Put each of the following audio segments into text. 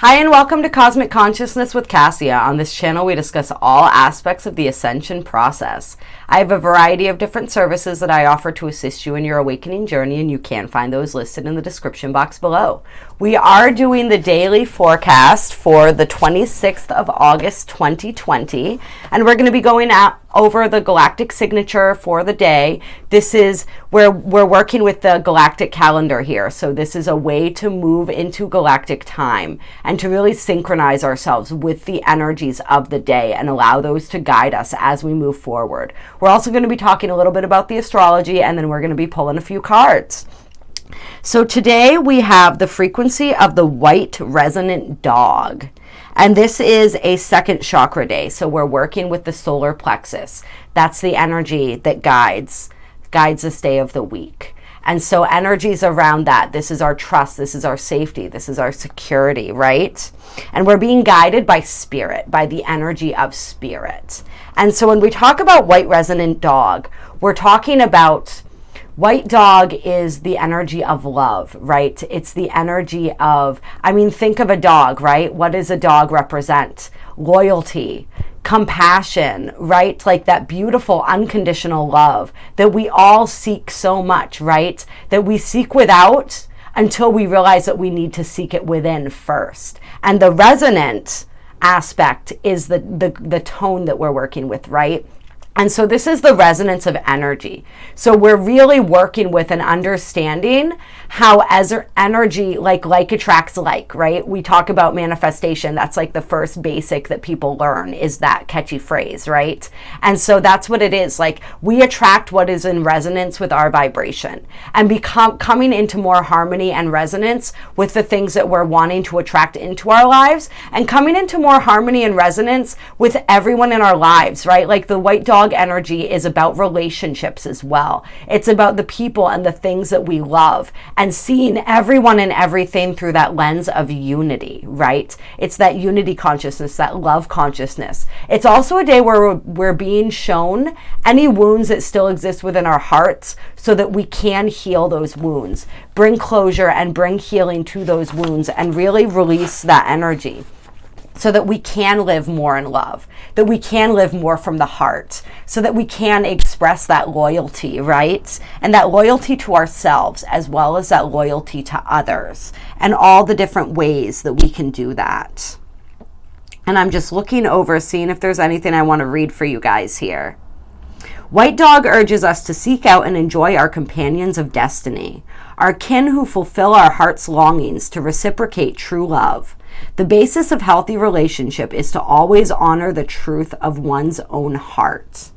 Hi and welcome to Cosmic Consciousness with Cassia. On this channel we discuss all aspects of the ascension process. I have a variety of different services that I offer to assist you in your awakening journey, and you can find those listed in the description box below. We are doing the daily forecast for the 26th of August 2020, and we're going to be going over the galactic signature for the day. This is where we're working with the galactic calendar here. So this is a way to move into galactic time and to really synchronize ourselves with the energies of the day and allow those to guide us as we move forward. We're also going to be talking a little bit about the astrology, and then we're going to be pulling a few cards. So today we have the frequency of the white resonant dog. And this is a second chakra day. So we're working with the solar plexus. That's the energy that guides this day of the week. And so energies around that. This is our trust. This is our safety. This is our security, right? And we're being guided by spirit, by the energy of spirit. And so when we talk about white resonant dog, we're talking about white dog is the energy of love, right? It's the energy of, think of a dog, right? What does a dog represent? Loyalty, compassion, right? Like that beautiful unconditional love that we all seek so much, right? That we seek without until we realize that we need to seek it within first. And the resonant aspect is the tone that we're working with, right? And so this is the resonance of energy. So we're really working with an understanding how as energy, like attracts like, right? We talk about manifestation. That's like the first basic that people learn is that catchy phrase, right? And so that's what it is. Like we attract what is in resonance with our vibration and coming into more harmony and resonance with the things that we're wanting to attract into our lives and coming into more harmony and resonance with everyone in our lives, right? Like the white dog energy is about relationships as well. It's about the people and the things that we love and seeing everyone and everything through that lens of unity, right? It's that unity consciousness, that love consciousness. It's also a day where we're being shown any wounds that still exist within our hearts so that we can heal those wounds, bring closure and bring healing to those wounds and really release that energy, so that we can live more in love, that we can live more from the heart, so that we can express that loyalty, right? And that loyalty to ourselves as well as that loyalty to others and all the different ways that we can do that. And I'm just looking over, seeing if there's anything I want to read for you guys here. White dog urges us to seek out and enjoy our companions of destiny, our kin who fulfill our heart's longings to reciprocate true love. The basis of healthy relationship is to always honor the truth of one's own heart.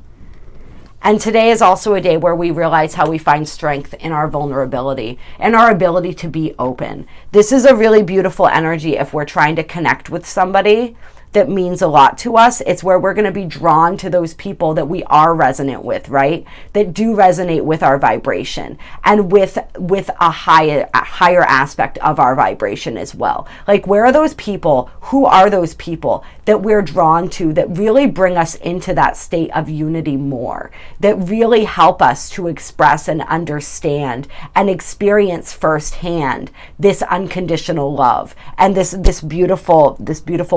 And today is also a day where we realize how we find strength in our vulnerability and our ability to be open. This is a really beautiful energy if we're trying to connect with somebody that means a lot to us. It's where we're going to be drawn to those people that we are resonant with, right? That do resonate with our vibration and with a higher aspect of our vibration as well. Like, where are those people? Who are those people that we're drawn to that really bring us into that state of unity more, that really help us to express and understand and experience firsthand this unconditional love and this beautiful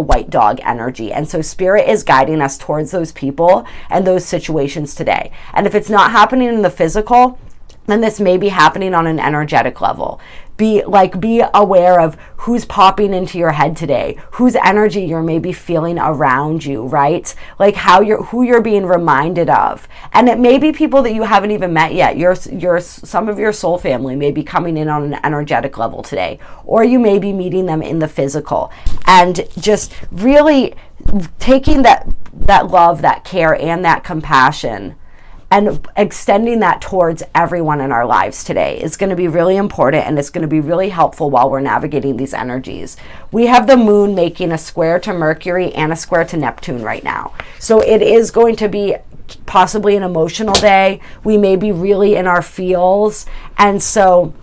white dog energy. And so spirit is guiding us towards those people and those situations today. And if it's not happening in the physical, then this may be happening on an energetic level. Be aware of who's popping into your head today, whose energy you're maybe feeling around you, right? Like who you're being reminded of. And it may be people that you haven't even met yet. Some of your soul family may be coming in on an energetic level today, or you may be meeting them in the physical, and just really taking that love, that care, and that compassion and extending that towards everyone in our lives today is going to be really important, and it's going to be really helpful while we're navigating these energies. We have the moon making a square to Mercury and a square to Neptune right now. So it is going to be possibly an emotional day. We may be really in our feels. And so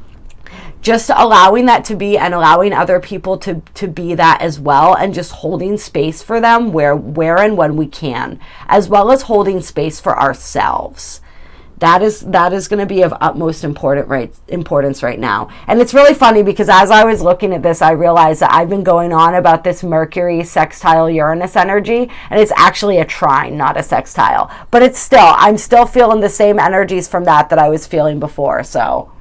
just allowing that to be and allowing other people to be that as well, and just holding space for them where and when we can, as well as holding space for ourselves. That is going to be of utmost importance right now. And it's really funny because as I was looking at this, I realized that I've been going on about this Mercury sextile Uranus energy, and it's actually a trine, not a sextile. But I'm still feeling the same energies from that I was feeling before. So,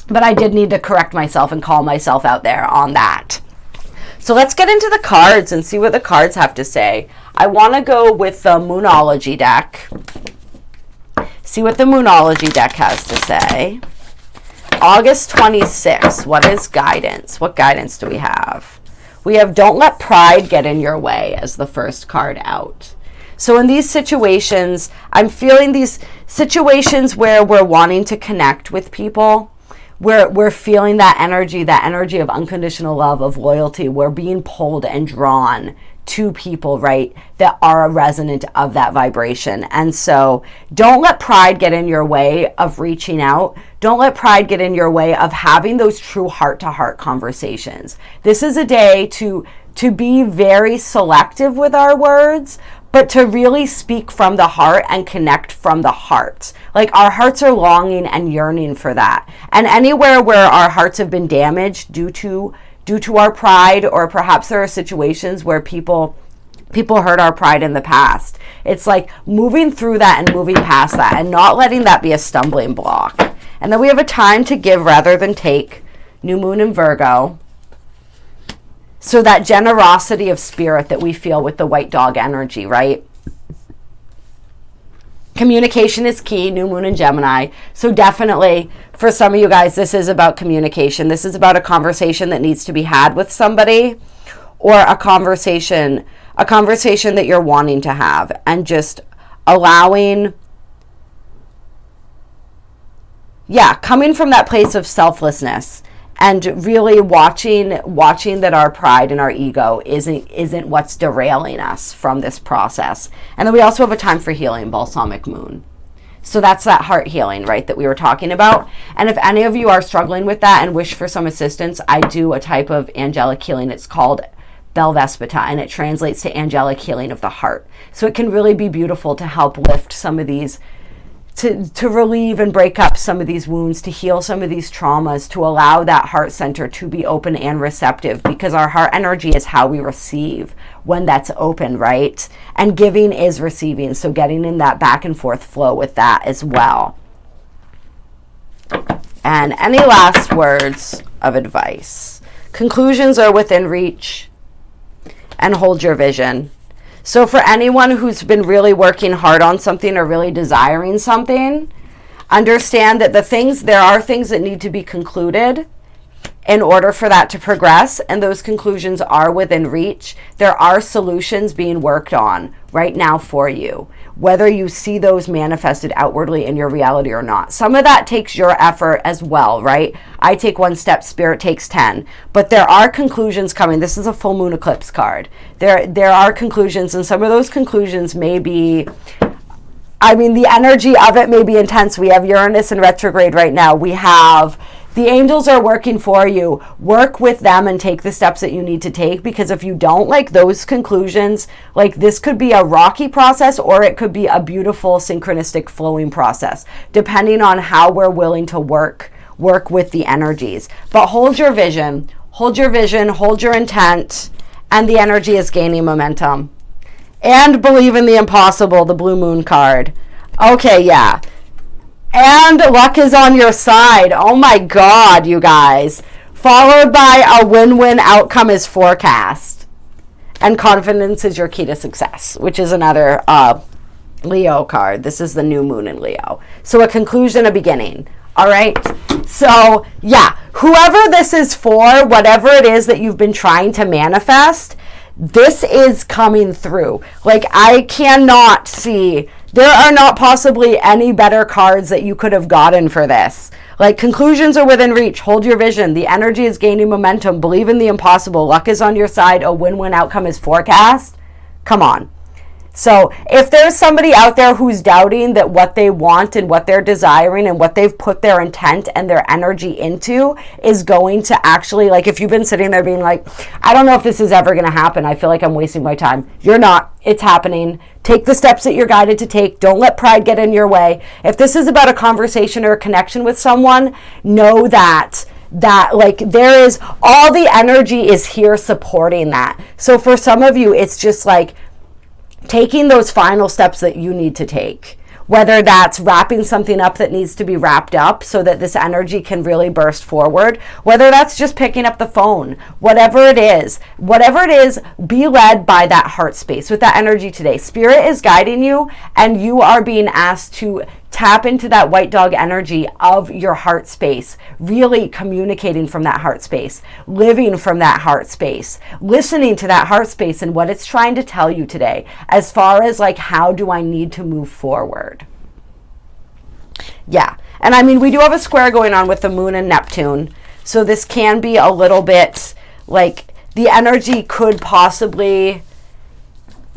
but I did need to correct myself and call myself out there on that. So let's get into the cards and see what the cards have to say. I want to go with the Moonology deck. See what the Moonology deck has to say. August 26th, what is guidance? What guidance do we have? We have Don't Let Pride Get in Your Way as the first card out. So in these situations, I'm feeling these situations where we're wanting to connect with people. We're feeling that energy of unconditional love, of loyalty. We're being pulled and drawn to people, right, that are resonant of that vibration. And so don't let pride get in your way of reaching out. Don't let pride get in your way of having those true heart-to-heart conversations. This is a day to be very selective with our words, but to really speak from the heart and connect from the heart. Like, our hearts are longing and yearning for that. And anywhere where our hearts have been damaged due to our pride, or perhaps there are situations where people hurt our pride in the past. It's like moving through that and moving past that and not letting that be a stumbling block. And then we have a time to give rather than take, new moon in Virgo. So that generosity of spirit that we feel with the white dog energy, right? Communication is key, new moon in Gemini. So definitely, for some of you guys, this is about communication. This is about a conversation that needs to be had with somebody, or a conversation that you're wanting to have, and just allowing, coming from that place of selflessness and really watching that our pride and our ego isn't what's derailing us from this process. And then we also have a time for healing, balsamic moon. So that's that heart healing, right, that we were talking about. And if any of you are struggling with that and wish for some assistance, I do a type of angelic healing. It's called Belvaspata, and it translates to angelic healing of the heart. So it can really be beautiful to help lift some of these, to relieve and break up some of these wounds, to heal some of these traumas, to allow that heart center to be open and receptive, because our heart energy is how we receive when that's open, right? And giving is receiving, so getting in that back and forth flow with that as well. And any last words of advice? Conclusions are within reach, and hold your vision. So for anyone who's been really working hard on something or really desiring something, understand that there are things that need to be concluded in order for that to progress, and those conclusions are within reach. There are solutions being worked on right now for you, whether you see those manifested outwardly in your reality or not. Some of that takes your effort as well, right? I take one step, spirit takes 10. But there are conclusions coming. This is a full moon eclipse card. There are conclusions, and some of those conclusions may be, the energy of it may be intense. We have Uranus in retrograde right now. We have the angels are working for you. Work with them and take the steps that you need to take, because if you don't, like, those conclusions, like, this could be a rocky process, or it could be a beautiful synchronistic flowing process, depending on how we're willing to work with the energies. But hold your vision, hold your intent, and the energy is gaining momentum. And believe in the impossible, the blue moon card. Okay, yeah. And luck is on your side. Oh my God, you guys. Followed by a win-win outcome is forecast. And confidence is your key to success, which is another Leo card. This is the new moon in Leo. So a conclusion, a beginning. All right. So yeah, whoever this is for, whatever it is that you've been trying to manifest, this is coming through. Like, I cannot see, there are not possibly any better cards that you could have gotten for this. Like, conclusions are within reach. Hold your vision. The energy is gaining momentum. Believe in the impossible. Luck is on your side. A win-win outcome is forecast. Come on. So if there's somebody out there who's doubting that what they want and what they're desiring and what they've put their intent and their energy into is going to actually, like, if you've been sitting there being like, I don't know if this is ever going to happen, I feel like I'm wasting my time. You're not. It's happening. Take the steps that you're guided to take. Don't let pride get in your way. If this is about a conversation or a connection with someone, know that like there is, all the energy is here supporting that. So for some of you, it's just like taking those final steps that you need to take, whether that's wrapping something up that needs to be wrapped up so that this energy can really burst forward, whether that's just picking up the phone, whatever it is, be led by that heart space with that energy today. Spirit is guiding you, and you are being asked to tap into that white dog energy of your heart space, really communicating from that heart space, living from that heart space, listening to that heart space and what it's trying to tell you today, as far as like, how do I need to move forward? Yeah. And I mean, we do have a square going on with the moon and Neptune. So this can be a little bit like the energy could possibly,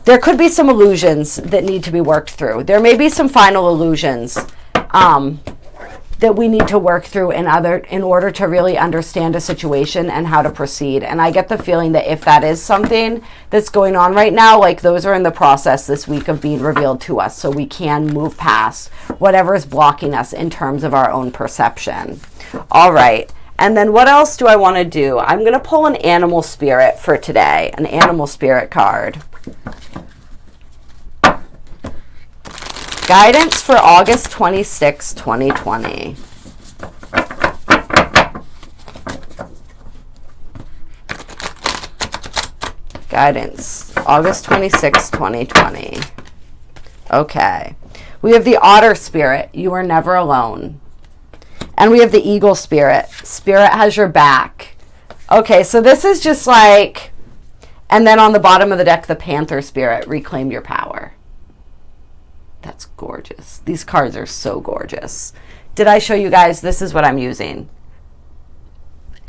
there could be some illusions that need to be worked through. There may be some final illusions that we need to work through in order to really understand a situation and how to proceed. And I get the feeling that if that is something that's going on right now, like those are in the process this week of being revealed to us, so we can move past whatever is blocking us in terms of our own perception. All right. And then what else do I want to do? I'm going to pull an animal spirit for today, an animal spirit card. Guidance for August 26, 2020. Guidance, August 26, 2020. Okay. We have the otter spirit. You are never alone. And we have the eagle spirit. Spirit has your back. Okay, so this is just like, and then on the bottom of the deck, the panther spirit. Reclaim your power. That's gorgeous. These cards are so gorgeous. Did I show you guys? This is what I'm using.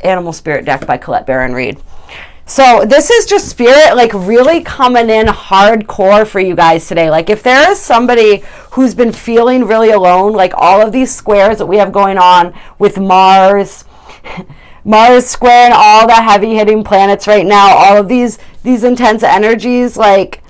Animal Spirit deck by Colette Baron Reed. So this is just spirit like really coming in hardcore for you guys today. Like if there is somebody who's been feeling really alone, like all of these squares that we have going on with Mars squaring all the heavy hitting planets right now, all of these intense energies, like,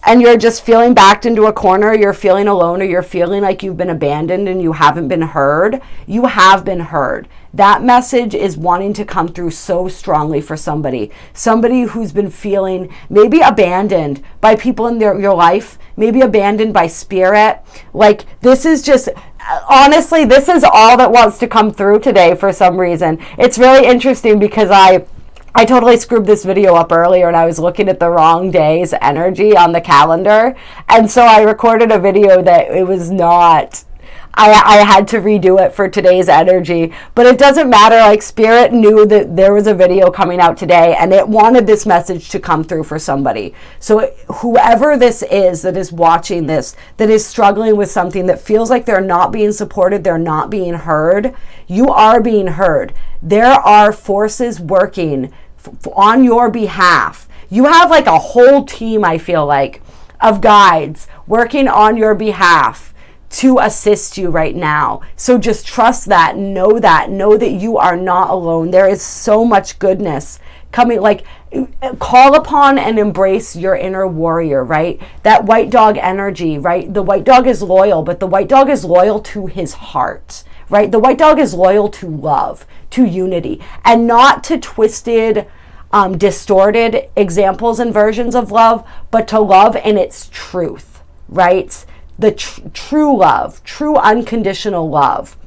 and you're just feeling backed into a corner, you're feeling alone, or you're feeling like you've been abandoned and you haven't been heard, you have been heard. That message is wanting to come through so strongly for somebody who's been feeling maybe abandoned by people in your life, maybe abandoned by spirit. Like this is just, honestly, this is all that wants to come through today for some reason. It's really interesting because I totally screwed this video up earlier and I was looking at the wrong day's energy on the calendar. And so I recorded a video that it was not, I had to redo it for today's energy. But it doesn't matter, like Spirit knew that there was a video coming out today and it wanted this message to come through for somebody. So whoever this is that is watching this, that is struggling with something, that feels like they're not being supported, they're not being heard, you are being heard. There are forces working on your behalf. You have like a whole team, I feel like, of guides working on your behalf to assist you right now. So just trust that, know that you are not alone. There is so much goodness coming. Like, call upon and embrace your inner warrior, right? That white dog energy, right? The white dog is loyal, but the white dog is loyal to his heart, right? The white dog is loyal to love, to unity, and not to twisted, distorted examples and versions of love, but to love in its truth, right? The true love, true unconditional love.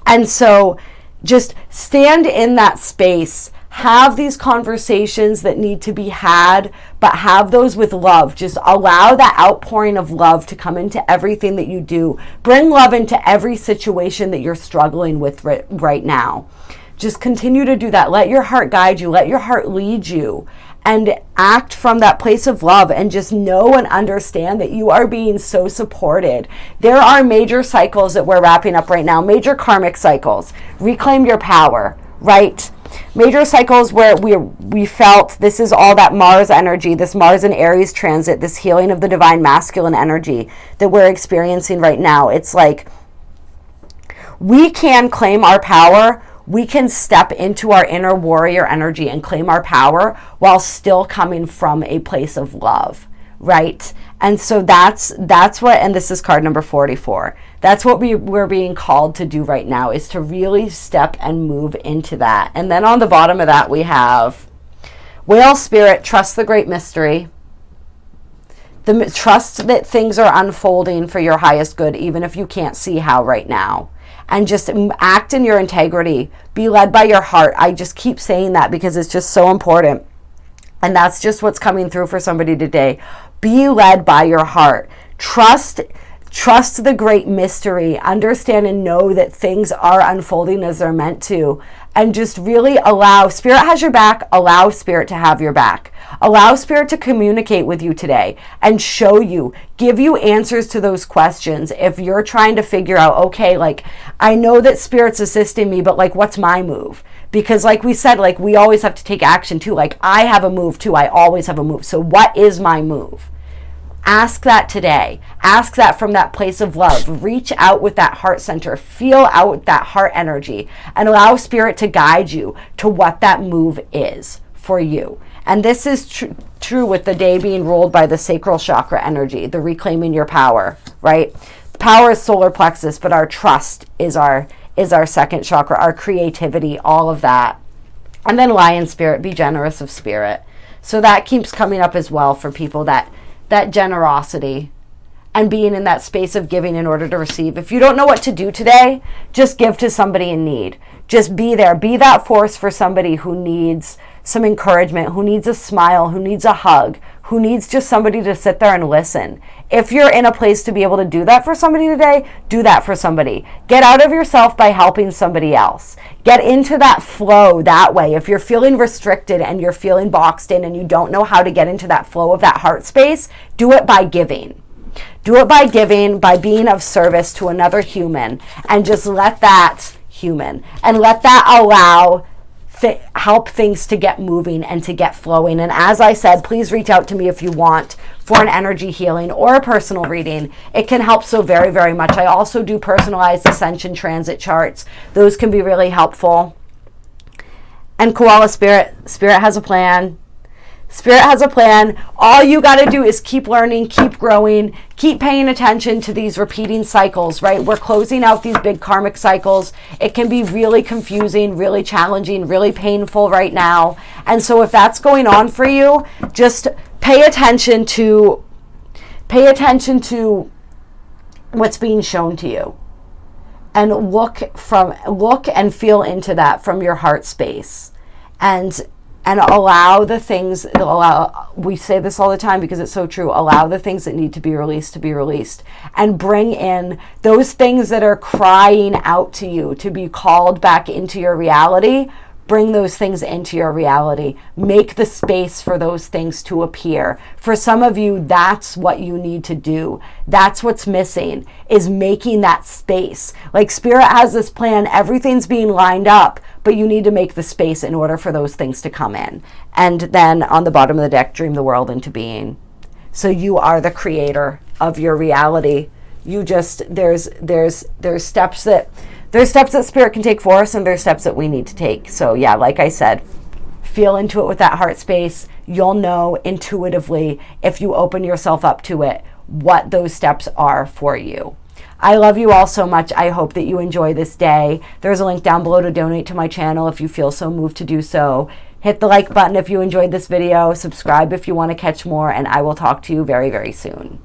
And so just stand in that space, have these conversations that need to be had, but have those with love. Just allow that outpouring of love to come into everything that you do. Bring love into every situation that you're struggling with right now. Just continue to do that. Let your heart guide you. Let your heart lead you. And act from that place of love, and just know and understand that you are being so supported. There are major cycles that we're wrapping up right now, major karmic cycles. Reclaim your power, right? Major cycles where we felt this is all that Mars energy, this Mars and Aries transit, this healing of the divine masculine energy that we're experiencing right now. It's like we can claim our power. We can step into our inner warrior energy and claim our power while still coming from a place of love, right? And so that's what, and this is card number 44. That's what we're being called to do right now, is to really step and move into that. And then on the bottom of that, we have Whale Spirit, trust the great mystery. Trust that things are unfolding for your highest good, even if you can't see how right now. And just act in your integrity. Be led by your heart. I just keep saying that because it's just so important. And that's just what's coming through for somebody today. Be led by your heart. Trust the great mystery. Understand and know that things are unfolding as they're meant to. And just really allow, Spirit has your back. Allow Spirit to have your back. Allow Spirit to communicate with you today and show you, give you answers to those questions. If you're trying to figure out, okay, like, I know that Spirit's assisting me, but like, what's my move? Because like we said, like, we always have to take action too. Like, I have a move too. I always have a move. So what is my move? Ask that today. Ask that from that place of love. Reach out with that heart center. Feel out that heart energy and allow Spirit to guide you to what that move is for you. And this is true with the day being ruled by the sacral chakra energy, the reclaiming your power, right? Power is solar plexus, but our trust is our second chakra, our creativity, all of that. And then Lion Spirit, be generous of spirit. So that keeps coming up as well for people, that generosity and being in that space of giving in order to receive. If you don't know what to do today, just give to somebody in need. Just be there. Be that force for somebody who needs some encouragement, who needs a smile, who needs a hug, who needs just somebody to sit there and listen. If you're in a place to be able to do that for somebody today, do that for somebody. Get out of yourself by helping somebody else. Get into that flow that way. If you're feeling restricted and you're feeling boxed in and you don't know how to get into that flow of that heart space, do it by giving. Do it by giving, by being of service to another human, and just let that human and let that allow help things to get moving and to get flowing. And as I said, please reach out to me if you want for an energy healing or a personal reading. It can help so very, very much. I also do personalized ascension transit charts. Those can be really helpful. And Koala Spirit has a plan. Spirit has a plan. All you got to do is keep learning, keep growing, keep paying attention to these repeating cycles, right? We're closing out these big karmic cycles. It can be really confusing, really challenging, really painful right now. And so if that's going on for you, just pay attention to what's being shown to you. And look and feel into that from your heart space. And allow the things, we say this all the time because it's so true, allow the things that need to be released. And bring in those things that are crying out to you to be called back into your reality. Bring those things into your reality. Make the space for those things to appear. For some of you, that's what you need to do. That's what's missing, is making that space. Like Spirit has this plan, everything's being lined up, but you need to make the space in order for those things to come in. And then on the bottom of the deck, dream the world into being. So you are the creator of your reality. You just, there's steps that Spirit can take for us, and there's steps that we need to take. So yeah, like I said, feel into it with that heart space. You'll know intuitively, if you open yourself up to it, what those steps are for you. I love you all so much. I hope that you enjoy this day. There's a link down below to donate to my channel if you feel so moved to do so. Hit the like button if you enjoyed this video. Subscribe if you want to catch more, and I will talk to you very, very soon.